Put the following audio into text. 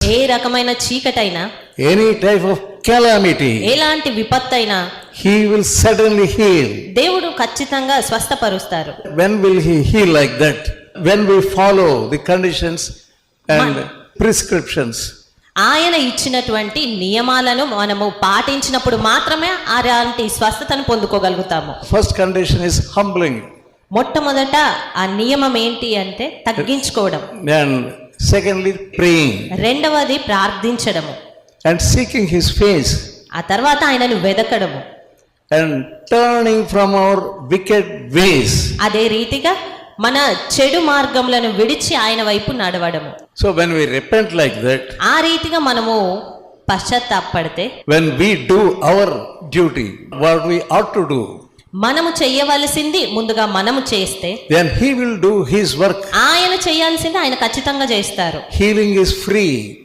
ఏ రకమైన చీకటైనా, any type of calamity, ఎలాంటి విపత్తైనా he will suddenly heal. దేవుడు ఖచ్చితంగా స్వస్థపరుస్తారు. When will he heal like that? When we follow the conditions and prescriptions. ఆయన ఇచ్చినటువంటి నియమాలను మనము పాటించినప్పుడు మాత్రమే అలాంటి స్వస్థతను పొందుకోగలుగుతాము. First condition is humbling. మొట్టమొదట ఆ నియమం ఏంటి అంటే తగ్గించుకోవడం. And secondly, praying. రెండవది ప్రార్థించడము. And seeking his face. ఆ తర్వాత ఆయనను వెదకడము. And turning from our wicked ways. అదే రీతిగా మన చెడు మార్గములను విడిచి ఆయన వైపు నడవడము. So when we repent like that, ఆ రీతిగా మనము పశ్చాత్తాపడితే, when we do our duty, what we ought to do, మనము చేయవలసింది ముందుగా మనము చేస్తే, then he will do his work. ఆయన చేయాల్సింది ఆయన ఖచ్చితంగా చేస్తారు. Healing is free.